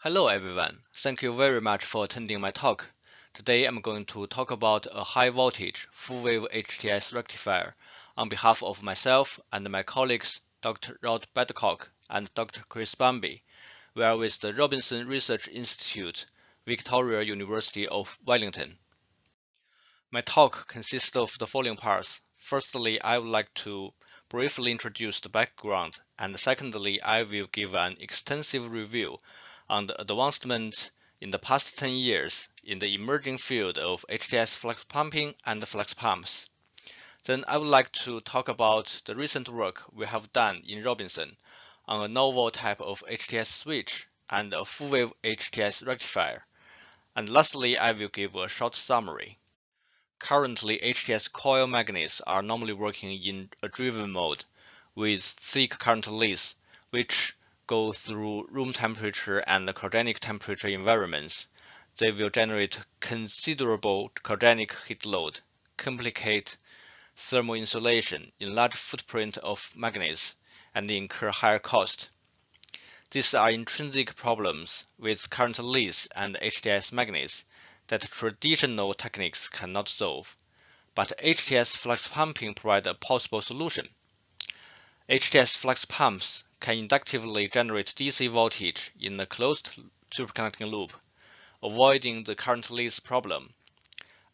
Hello everyone, thank you very much for attending my talk. Today I'm going to talk about a high voltage full wave HTS rectifier on behalf of myself and my colleagues Dr. Rod Badcock and Dr. Chris Bambi. We are with the Robinson Research Institute, Victoria University of Wellington. My talk consists of the following parts. Firstly, I would like to briefly introduce the background, and secondly, I will give an extensive review on the advancements in the past 10 years in the emerging field of HTS flux pumping and flux pumps. Then I would like to talk about the recent work we have done in Robinson on a novel type of HTS switch and a full-wave HTS rectifier. And lastly, I will give a short summary. Currently, HTS coil magnets are normally working in a driven mode with thick current leads, which go through room temperature and cryogenic temperature environments. They will generate considerable cryogenic heat load, complicate thermal insulation in large footprint of magnets, and incur higher cost. These are intrinsic problems with current leads and HTS magnets that traditional techniques cannot solve, but HTS flux pumping provides a possible solution. HTS flux pumps can inductively generate DC voltage in a closed superconducting loop, avoiding the current leads problem.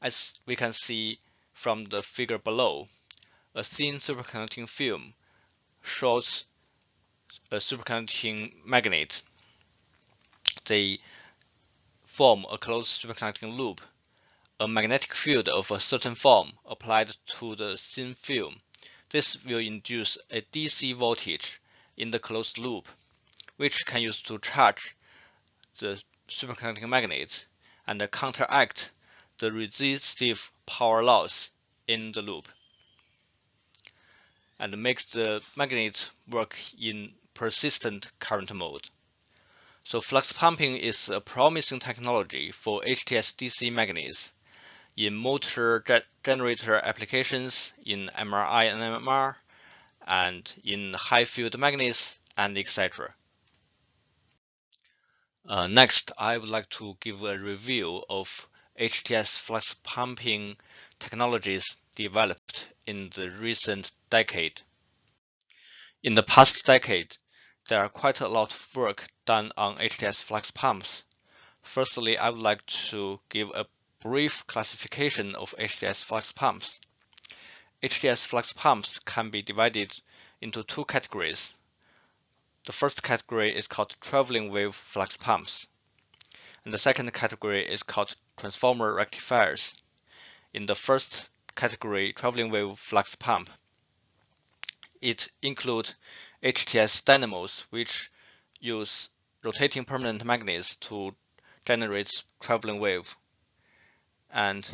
As we can see from the figure below, a thin superconducting film shows a superconducting magnet. They form a closed superconducting loop. A magnetic field of a certain form applied to the thin film. This will induce a DC voltage in the closed loop, which can use to charge the superconducting magnet and counteract the resistive power loss in the loop, and makes the magnet work in persistent current mode. So flux pumping is a promising technology for HTS DC magnets in motor generator applications, in MRI and MMR, and in high field magnets, and etc. Next, I would like to give a review of HTS flux pumping technologies developed in the recent decade. In the past decade, there are quite a lot of work done on HTS flux pumps. Firstly, I would like to give a brief classification of HTS flux pumps. HTS flux pumps can be divided into two categories. The first category is called traveling wave flux pumps, and the second category is called transformer rectifiers. In the first category, traveling wave flux pump, it includes HTS dynamos, which use rotating permanent magnets to generate traveling wave. And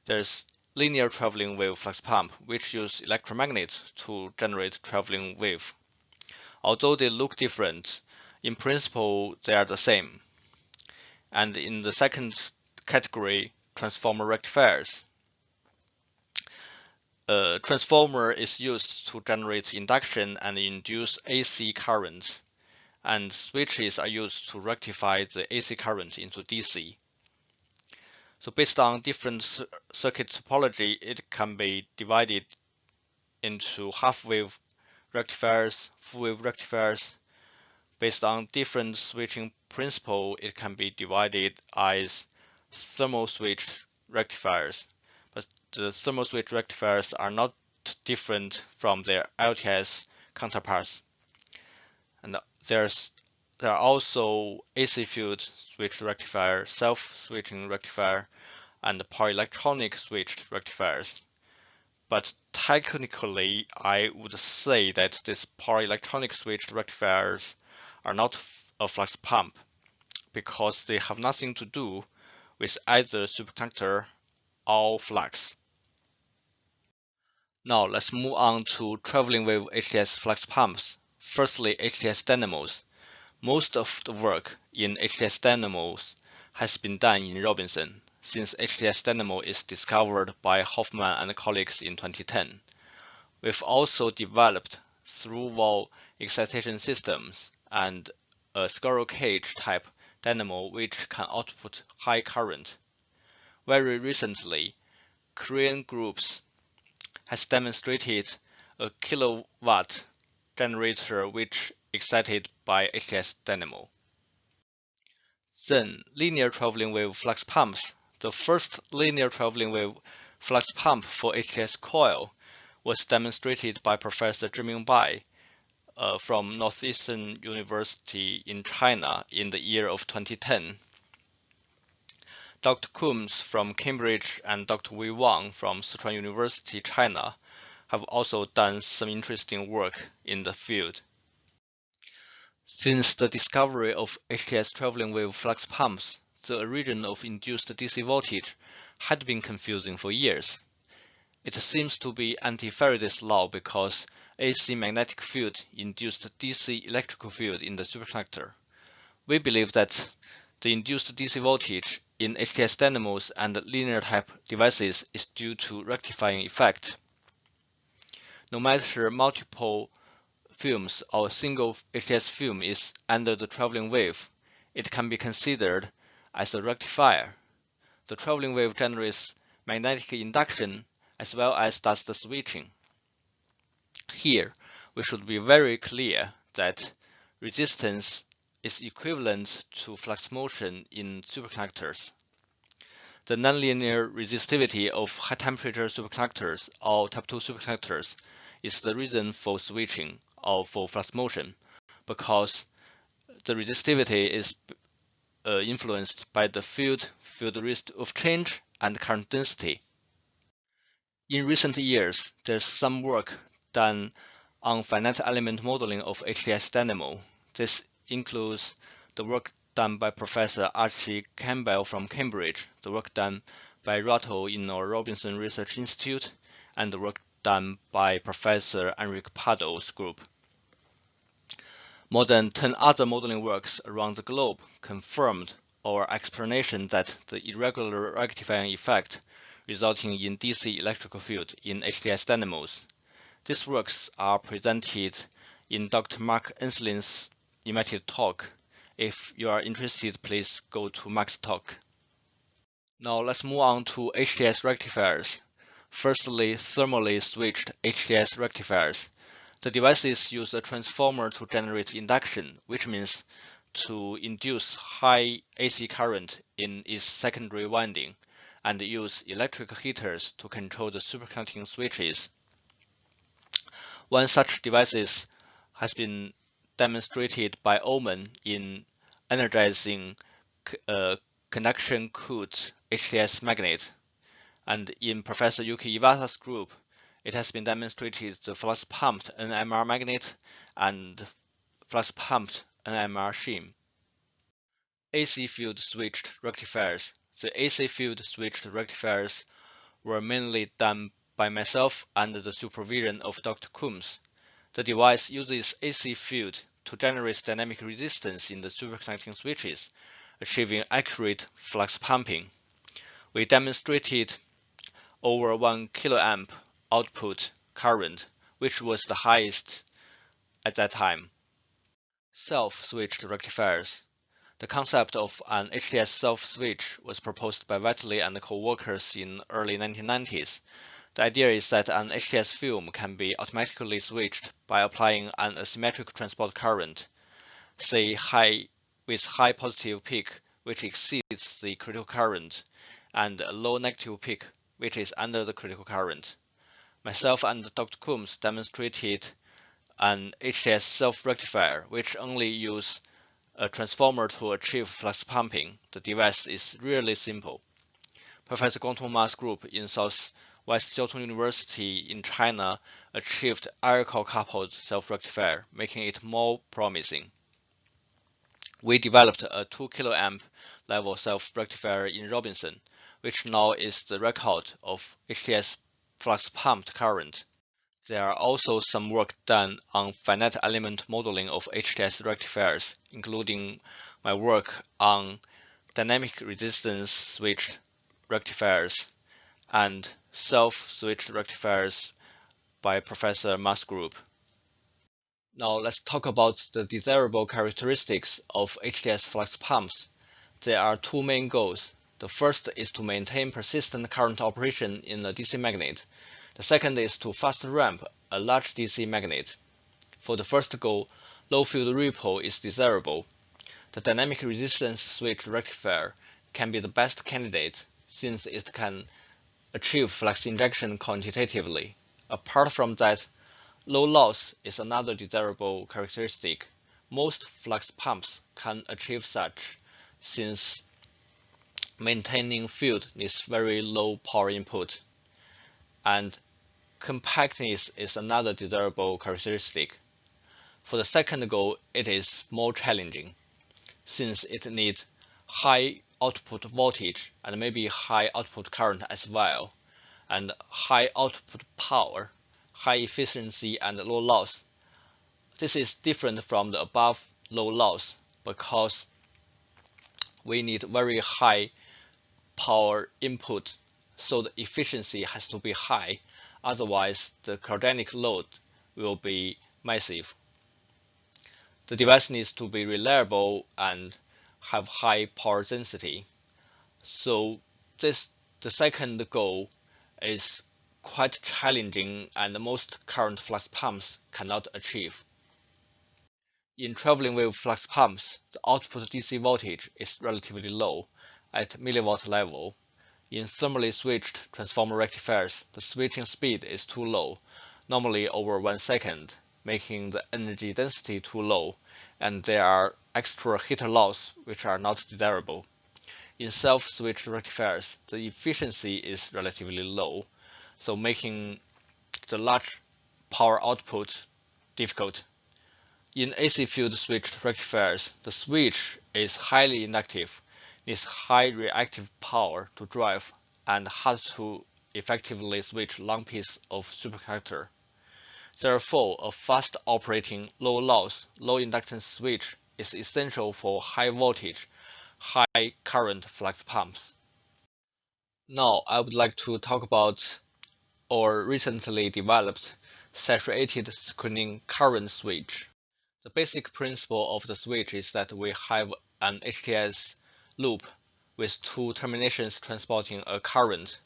there's linear traveling wave flux pump, which use electromagnets to generate traveling wave. Although they look different, in principle they are the same. And in the second category, transformer rectifiers. A transformer is used to generate induction and induce AC current, and switches are used to rectify the AC current into DC. So based on different circuit topology, it can be divided into half-wave rectifiers, full-wave rectifiers. Based on different switching principle, it can be divided as thermal switched rectifiers. But the thermal switch rectifiers are not different from their LTS counterparts. And there are also AC field switched rectifier, self-switching rectifier, and polyelectronic switched rectifiers. But technically, I would say that these polyelectronic switched rectifiers are not a flux pump because they have nothing to do with either superconductor or flux. Now let's move on to traveling wave HTS flux pumps. Firstly, HTS dynamos. Most of the work in HTS dynamos has been done in Robinson, since HTS dynamo is discovered by Hoffman and colleagues in 2010. We've also developed through-wall excitation systems and a squirrel cage type dynamo which can output high current. Very recently, Korean groups has demonstrated a kilowatt generator which excited by HTS dynamo. Then, linear traveling wave flux pumps. The first linear traveling wave flux pump for HTS coil was demonstrated by Professor Zhiming Bai from Northeastern University in China in the year of 2010. Dr. Coombs from Cambridge and Dr. Wei Wang from Sichuan University, China, have also done some interesting work in the field. Since the discovery of HTS traveling wave flux pumps, the origin of induced DC voltage had been confusing for years. It seems to be anti-Faraday's law because AC magnetic field induced DC electrical field in the superconductor. We believe that the induced DC voltage in HTS dynamos and linear type devices is due to rectifying effect. No matter multiple films or a single HTS film is under the traveling wave, it can be considered as a rectifier. The traveling wave generates magnetic induction as well as does the switching. Here, we should be very clear that resistance is equivalent to flux motion in superconductors. The nonlinear resistivity of high-temperature superconductors or type 2 superconductors is the reason for switching or for flux motion, because the resistivity is influenced by the field risk of change, and current density. In recent years, there's some work done on finite element modeling of HTS dynamo. This includes the work done by Professor Archie Campbell from Cambridge, the work done by Rattle in our Robinson Research Institute, and the work done by Professor Enrique Pardo's group. More than 10 other modeling works around the globe confirmed our explanation that the irregular rectifying effect resulting in DC electrical field in HTS dynamos. These works are presented in Dr. Mark Enslin's invited talk. If you are interested, please go to Mark's talk. Now let's move on to HTS rectifiers. Firstly, thermally switched HTS rectifiers. The devices use a transformer to generate induction, which means to induce high AC current in its secondary winding, and use electric heaters to control the superconducting switches. One such device has been demonstrated by Oman in energizing conduction-cooled HTS magnet, and in Professor Yuki Iwata's group, it has been demonstrated the flux-pumped NMR magnet and flux-pumped NMR shim. AC field switched rectifiers. The AC field switched rectifiers were mainly done by myself under the supervision of Dr. Coombs. The device uses AC field to generate dynamic resistance in the superconducting switches, achieving accurate flux pumping. We demonstrated over 1 kiloamp output current, which was the highest at that time. Self-switched rectifiers. The concept of an HTS self-switch was proposed by Whiteley and co-workers in early 1990s. The idea is that an HTS film can be automatically switched by applying an asymmetric transport current, say with high positive peak which exceeds the critical current, and a low negative peak which is under the critical current. Myself and Dr. Coombs demonstrated an HTS self-rectifier which only uses a transformer to achieve flux pumping. The device is really simple. Professor Guangtong Ma's group in Southwest Jiaotong University in China achieved air-core coupled self-rectifier, making it more promising. We developed a 2 kiloamp level self-rectifier in Robinson, which now is the record of HTS flux pumped current. There are also some work done on finite element modeling of HTS rectifiers, including my work on dynamic resistance switched rectifiers and self-switched rectifiers by Professor Ma's group. Now let's talk about the desirable characteristics of HTS flux pumps. There are two main goals. The first is to maintain persistent current operation in a DC magnet. The second is to fast ramp a large DC magnet. For the first goal, low field ripple is desirable. The dynamic resistance switch rectifier can be the best candidate since it can achieve flux injection quantitatively. Apart from that, low loss is another desirable characteristic. Most flux pumps can achieve such, since maintaining field needs very low power input, and compactness is another desirable characteristic. For the second goal, it is more challenging, since it needs high output voltage and maybe high output current as well, and high output power, high efficiency, and low loss. This is different from the above low loss because we need very high power input, so the efficiency has to be high, otherwise the cryogenic load will be massive. The device needs to be reliable and have high power density. So the second goal is quite challenging and most current flux pumps cannot achieve. In traveling wave flux pumps, the output DC voltage is relatively low at milliwatt level. In thermally switched transformer rectifiers, the switching speed is too low, normally over 1 second, making the energy density too low, and there are extra heat loss which are not desirable. In self-switched rectifiers, the efficiency is relatively low, so making the large power output difficult. In AC field switched rectifiers, the switch is highly inductive, needs high reactive power to drive, and hard to effectively switch long piece of superconductor. Therefore, a fast operating, low loss, low inductance switch is essential for high voltage, high current flux pumps. Now, I would like to talk about our recently developed saturated screening current switch. The basic principle of the switch is that we have an HTS loop with two terminations transporting a current.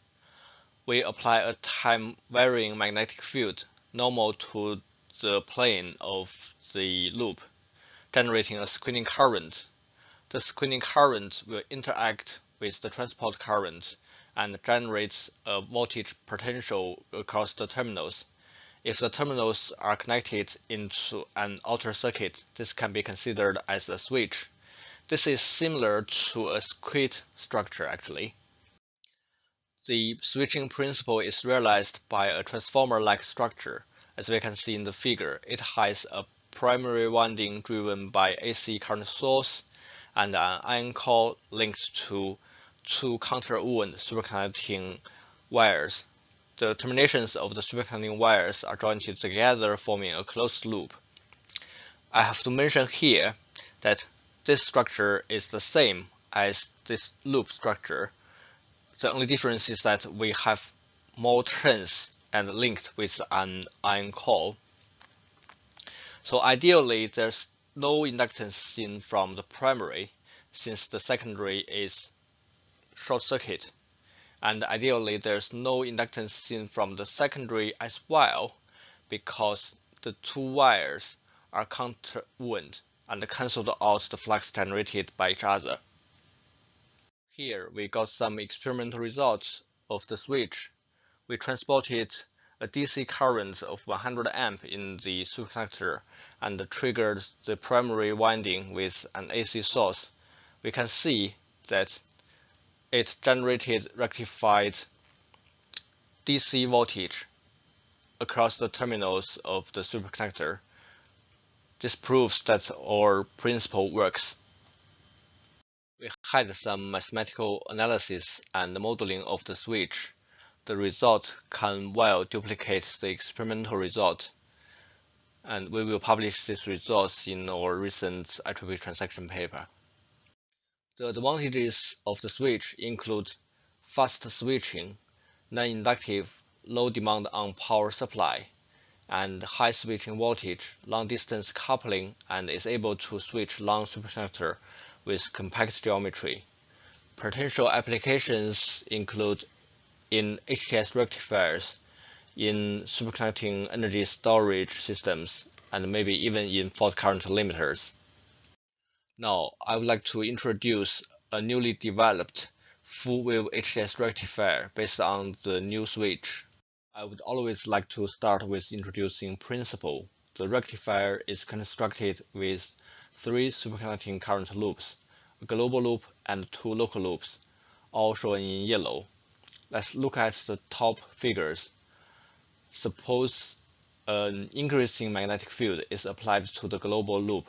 We apply a time-varying magnetic field normal to the plane of the loop, generating a screening current. The screening current will interact with the transport current and generates a voltage potential across the terminals. If the terminals are connected into an outer circuit, this can be considered as a switch. This is similar to a circuit structure actually. The switching principle is realized by a transformer-like structure. As we can see in the figure, it has a primary winding driven by AC current source and an iron core linked to two counter-wound superconducting wires. The terminations of the superconducting wires are joined together, forming a closed loop. I have to mention here that this structure is the same as this loop structure. The only difference is that we have more turns and linked with an iron core. So ideally, there's no inductance seen from the primary, since the secondary is short circuit. And ideally, there's no inductance seen from the secondary as well, because the two wires are counter-wound and cancelled out the flux generated by each other. Here we got some experimental results of the switch. We transported a DC current of 100 amp in the superconductor and triggered the primary winding with an AC source. We can see that it generated rectified DC voltage across the terminals of the superconductor. This proves that our principle works. We had some mathematical analysis and modeling of the switch. The result can well duplicate the experimental result, and we will publish these results in our recent IEEE transaction paper. The advantages of the switch include fast switching, non-inductive, low demand on power supply, and high switching voltage, long distance coupling, and is able to switch long superconductor with compact geometry. Potential applications include in HTS rectifiers, in superconducting energy storage systems, and maybe even in fault current limiters. Now, I would like to introduce a newly developed full-wave HTS rectifier based on the new switch. I would always like to start with introducing principle. The rectifier is constructed with 3 superconducting current loops, a global loop and 2 local loops, all shown in yellow. Let's look at the top figures. Suppose an increasing magnetic field is applied to the global loop.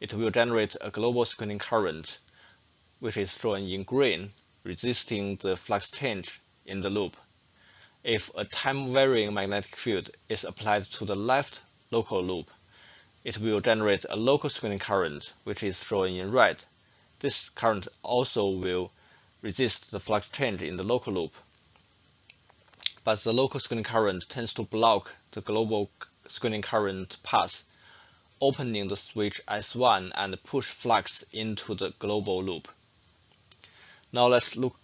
It will generate a global screening current, which is shown in green, resisting the flux change in the loop. If a time-varying magnetic field is applied to the left local loop, it will generate a local screening current, which is shown in red. This current also will resist the flux change in the local loop. But the local screening current tends to block the global screening current path, opening the switch S1 and push flux into the global loop. Now let's look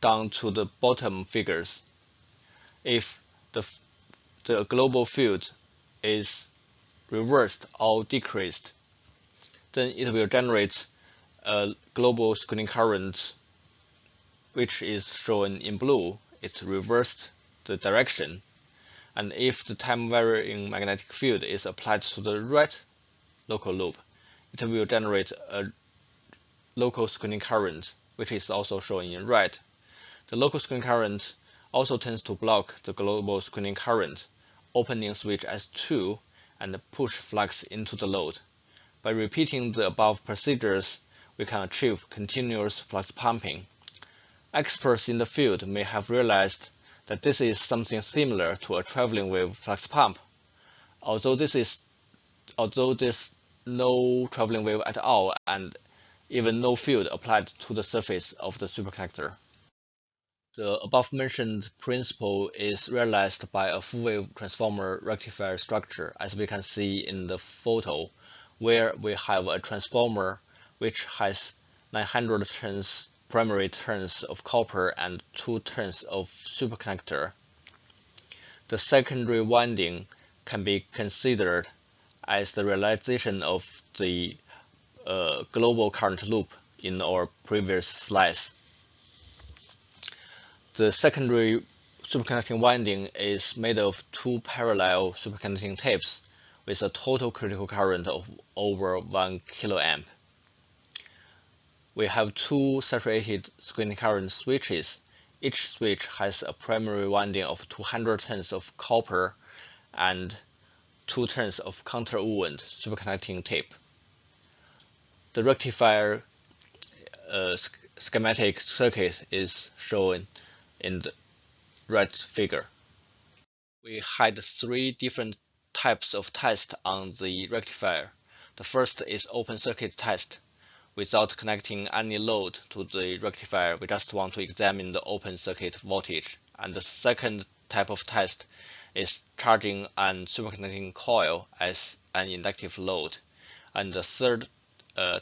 down to the bottom figures. If the global field is reversed or decreased, then it will generate a global screening current, which is shown in blue. It reversed the direction. And if the time-varying magnetic field is applied to the right local loop, it will generate a local screening current, which is also shown in red. The local screening current also tends to block the global screening current, opening switch S2 and push flux into the load. By repeating the above procedures, we can achieve continuous flux pumping. Experts in the field may have realized that this is something similar to a traveling wave flux pump. Although there's no traveling wave at all and even no field applied to the surface of the superconductor. The above-mentioned principle is realized by a full-wave transformer rectifier structure, as we can see in the photo, where we have a transformer which has 900 turns primary turns of copper and 2 turns of superconductor. The secondary winding can be considered as the realization of the global current loop in our previous slides. The secondary superconducting winding is made of 2 parallel superconducting tapes with a total critical current of over 1 kA. We have 2 saturated screening current switches. Each switch has a primary winding of 200 turns of copper and 2 turns of counter-wound superconducting tape. The rectifier schematic circuit is shown in the right figure. We had 3 different types of tests on the rectifier. The first is open circuit test. Without connecting any load to the rectifier, we just want to examine the open circuit voltage. And the second type of test is charging an superconducting coil as an inductive load. And the third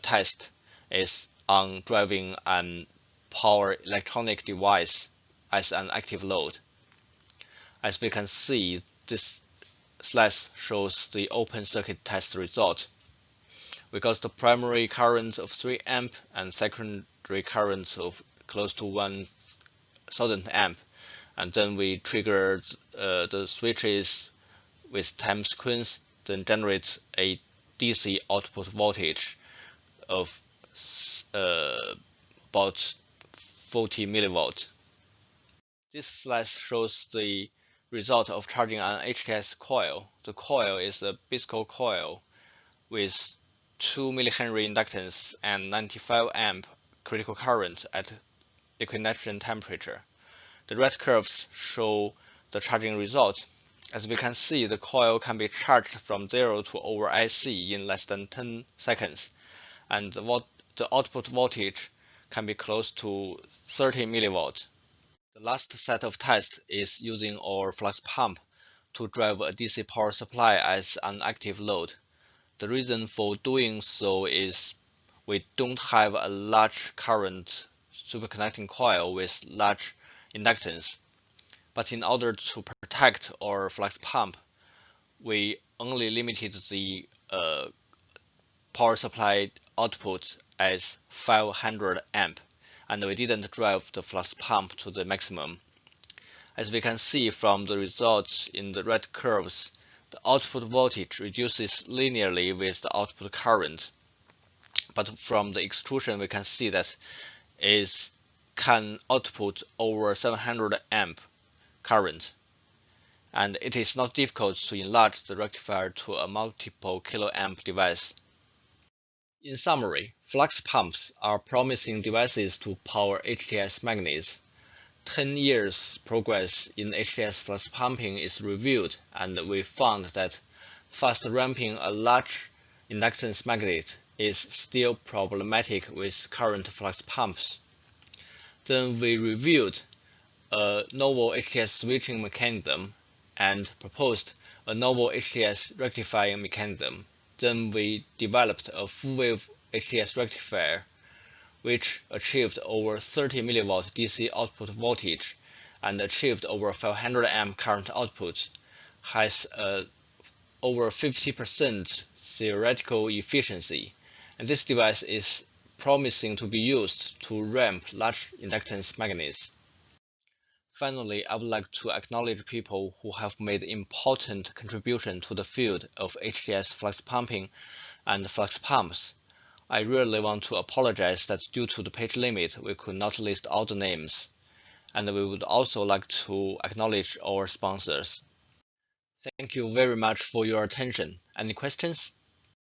test is on driving an power electronic device as an active load. As we can see, this slide shows the open circuit test result. We got the primary current of 3 amp and secondary current of close to 1000 amp, and then we triggered the switches with time sequence, then generate a DC output voltage of about 40 millivolt. This slide shows the result of charging an HTS coil. The coil is a bisco coil with 2 millihenry inductance and 95 amp critical current at equination temperature. The red curves show the charging result. As we can see, the coil can be charged from 0 to over IC in less than 10 seconds, and the output voltage can be close to 30 millivolts. The last set of tests is using our flux pump to drive a DC power supply as an active load. The reason for doing so is we don't have a large current superconducting coil with large inductance. But in order to protect our flux pump, we only limited the power supply output as 500 amp, and we didn't drive the flux pump to the maximum. As we can see from the results in the red curves, the output voltage reduces linearly with the output current. But from the extrusion, we can see that it can output over 700 amp current. And it is not difficult to enlarge the rectifier to a multiple kiloamp device. In summary, flux pumps are promising devices to power HTS magnets. 10 years progress in HTS flux pumping is reviewed, and we found that fast ramping a large inductance magnet is still problematic with current flux pumps. Then we reviewed a novel HTS switching mechanism and proposed a novel HTS rectifying mechanism. Then we developed a full-wave HTS rectifier which achieved over 30 mV DC output voltage and achieved over 500 amp current output, has over 50% theoretical efficiency, and this device is promising to be used to ramp large inductance magnets. Finally, I would like to acknowledge people who have made important contribution to the field of HTS flux pumping and flux pumps. I really want to apologize that due to the page limit, we could not list all the names, and we would also like to acknowledge our sponsors. Thank you very much for your attention. Any questions?